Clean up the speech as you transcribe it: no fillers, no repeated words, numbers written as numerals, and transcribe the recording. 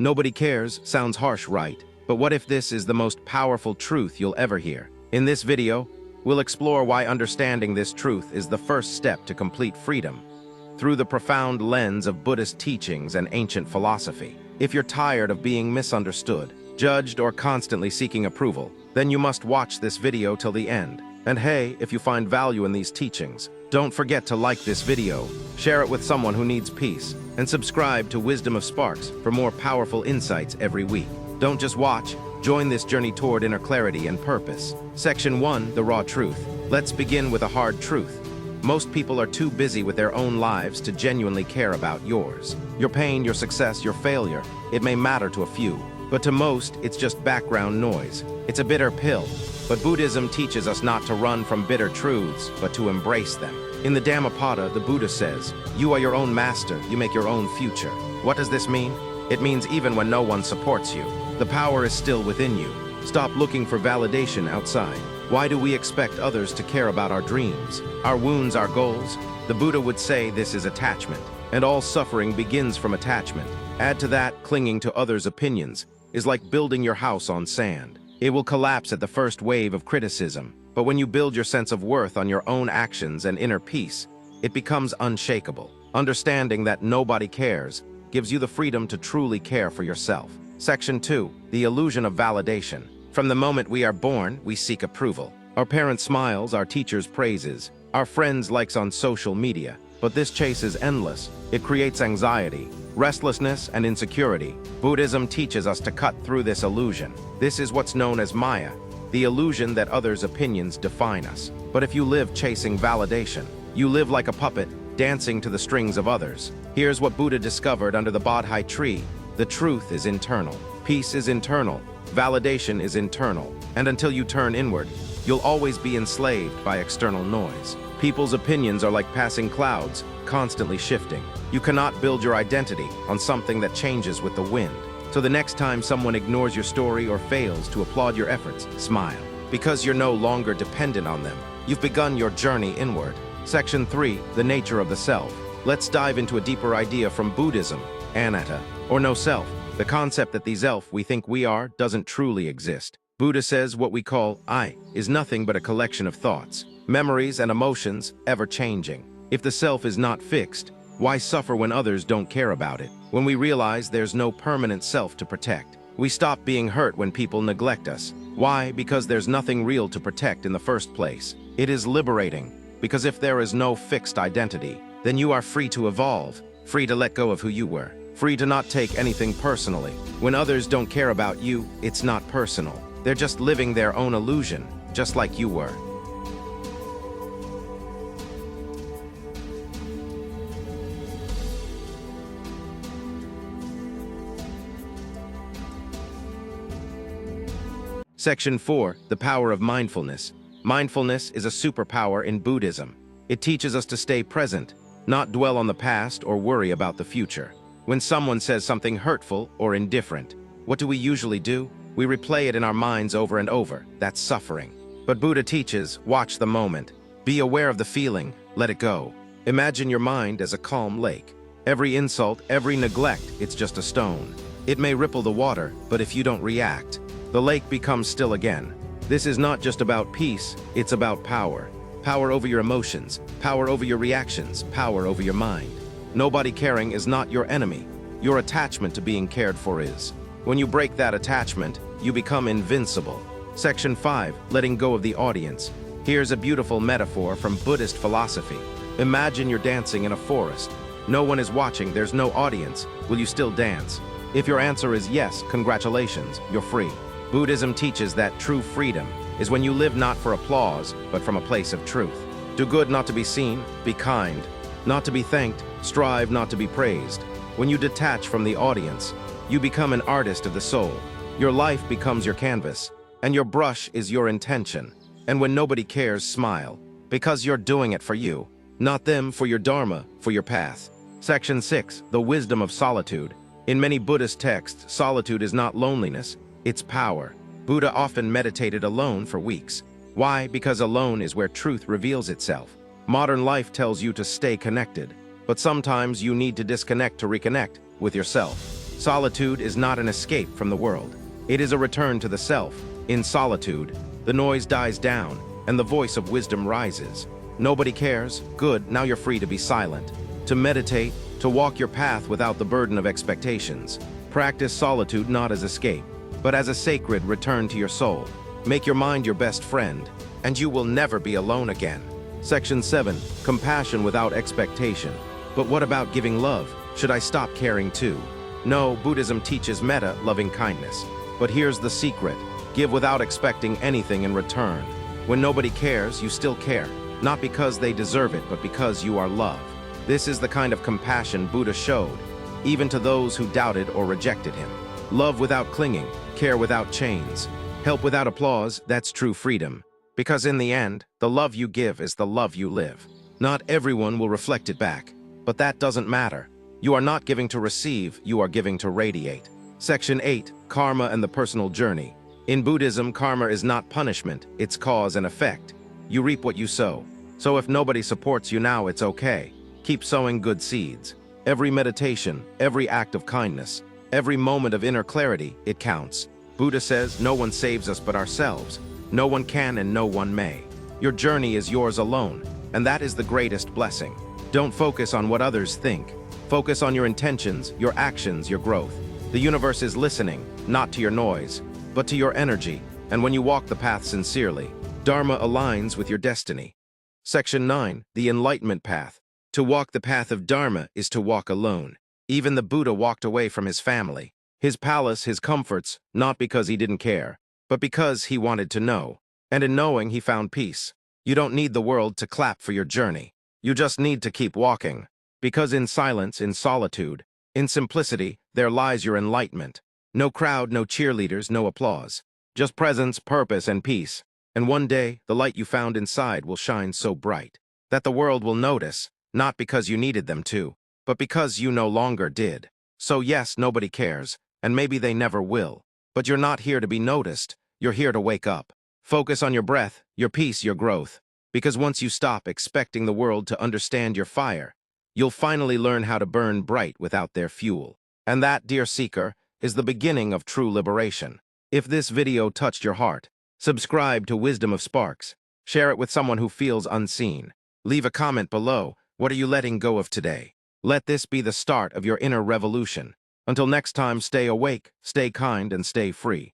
Nobody cares sounds harsh, right? But what if this is the most powerful truth you'll ever hear? In this video, we'll explore why understanding this truth is the first step to complete freedom, through the profound lens of Buddhist teachings and ancient philosophy. If you're tired of being misunderstood, judged, or constantly seeking approval, then you must watch this video till the end. And hey, if you find value in these teachings, don't forget to like this video, share it with someone who needs peace, and subscribe to Wisdom of Sparks for more powerful insights every week. Don't just watch, join this journey toward inner clarity and purpose. Section 1, the raw truth. Let's begin with a hard truth. Most people are too busy with their own lives to genuinely care about yours. Your pain, your success, your failure, it may matter to a few, but to most, it's just background noise. It's a bitter pill. But Buddhism teaches us not to run from bitter truths, but to embrace them. In the Dhammapada, the Buddha says, "You are your own master, you make your own future." What does this mean? It means even when no one supports you, the power is still within you. Stop looking for validation outside. Why do we expect others to care about our dreams, our wounds, our goals? The Buddha would say this is attachment, and all suffering begins from attachment. Add to that, clinging to others' opinions is like building your house on sand. It will collapse at the first wave of criticism, but when you build your sense of worth on your own actions and inner peace, it becomes unshakable. Understanding that nobody cares gives you the freedom to truly care for yourself. Section 2, the illusion of validation. From the moment we are born, we seek approval. Our parents' smiles, our teachers' praises, our friends' likes on social media. But this chase is endless. It creates anxiety, restlessness, and insecurity. Buddhism teaches us to cut through this illusion. This is what's known as Maya, the illusion that others' opinions define us. But if you live chasing validation, you live like a puppet, dancing to the strings of others. Here's what Buddha discovered under the Bodhi tree. The truth is internal. Peace is internal. Validation is internal. And until you turn inward, you'll always be enslaved by external noise. People's opinions are like passing clouds, constantly shifting. You cannot build your identity on something that changes with the wind. So the next time someone ignores your story or fails to applaud your efforts, smile. Because you're no longer dependent on them. You've begun your journey inward. Section 3, the nature of the self. Let's dive into a deeper idea from Buddhism, Anatta, or no self. The concept that the self we think we are doesn't truly exist. Buddha says what we call I is nothing but a collection of thoughts, memories, and emotions, ever changing. If the self is not fixed, why suffer when others don't care about it? When we realize there's no permanent self to protect, we stop being hurt when people neglect us. Why? Because there's nothing real to protect in the first place. It is liberating, because if there is no fixed identity, then you are free to evolve, free to let go of who you were, free to not take anything personally. When others don't care about you, it's not personal. They're just living their own illusion, just like you were. Section 4, the power of mindfulness. Mindfulness is a superpower in Buddhism. It teaches us to stay present, not dwell on the past or worry about the future. When someone says something hurtful or indifferent, what do we usually do? We replay it in our minds over and over. That's suffering. But Buddha teaches, watch the moment. Be aware of the feeling, let it go. Imagine your mind as a calm lake. Every insult, every neglect, it's just a stone. It may ripple the water, but if you don't react, the lake becomes still again. This is not just about peace, it's about power. Power over your emotions, power over your reactions, power over your mind. Nobody caring is not your enemy. Your attachment to being cared for is. When you break that attachment, you become invincible. Section 5, letting go of the audience. Here's a beautiful metaphor from Buddhist philosophy. Imagine you're dancing in a forest. No one is watching, there's no audience. Will you still dance? If your answer is yes, congratulations, you're free. Buddhism teaches that true freedom is when you live not for applause, but from a place of truth. Do good not to be seen, be kind. Not to be thanked, strive not to be praised. When you detach from the audience, you become an artist of the soul. Your life becomes your canvas, and your brush is your intention. And when nobody cares, smile, because you're doing it for you, not them, for your dharma, for your path. Section 6, the wisdom of solitude. In many Buddhist texts, solitude is not loneliness, it's power. Buddha often meditated alone for weeks. Why? Because alone is where truth reveals itself. Modern life tells you to stay connected, but sometimes you need to disconnect to reconnect with yourself. Solitude is not an escape from the world. It is a return to the self. In solitude, the noise dies down, and the voice of wisdom rises. Nobody cares. Good, now you're free to be silent. To meditate, to walk your path without the burden of expectations. Practice solitude not as escape, but as a sacred return to your soul. Make your mind your best friend, and you will never be alone again. Section 7. Compassion without expectation. But what about giving love? Should I stop caring too? No, Buddhism teaches Metta, loving kindness. But here's the secret. Give without expecting anything in return. When nobody cares, you still care. Not because they deserve it, but because you are love. This is the kind of compassion Buddha showed, even to those who doubted or rejected him. Love without clinging, care without chains, help without applause, that's true freedom. Because in the end, the love you give is the love you live. Not everyone will reflect it back, but that doesn't matter. You are not giving to receive, you are giving to radiate. Section 8. Karma and the personal journey. In Buddhism, karma is not punishment, it's cause and effect. You reap what you sow. So if nobody supports you now, it's okay. Keep sowing good seeds. Every meditation, every act of kindness, every moment of inner clarity, it counts. Buddha says, no one saves us but ourselves. No one can and no one may. Your journey is yours alone, and that is the greatest blessing. Don't focus on what others think. Focus on your intentions, your actions, your growth. The universe is listening, not to your noise, but to your energy, and when you walk the path sincerely, Dharma aligns with your destiny. Section 9. The Enlightenment Path. To walk the path of Dharma is to walk alone. Even the Buddha walked away from his family, his palace, his comforts, not because he didn't care, but because he wanted to know. And in knowing, he found peace. You don't need the world to clap for your journey. You just need to keep walking. Because in silence, in solitude, in simplicity, there lies your enlightenment. No crowd, no cheerleaders, no applause. Just presence, purpose, and peace. And one day, the light you found inside will shine so bright that the world will notice, not because you needed them to, but because you no longer did. So yes, nobody cares, and maybe they never will. But you're not here to be noticed. You're here to wake up. Focus on your breath, your peace, your growth. Because once you stop expecting the world to understand your fire, you'll finally learn how to burn bright without their fuel. And that, dear seeker, is the beginning of true liberation. If this video touched your heart, subscribe to Wisdom of Sparks. Share it with someone who feels unseen. Leave a comment below. What are you letting go of today? Let this be the start of your inner revolution. Until next time, stay awake, stay kind, and stay free.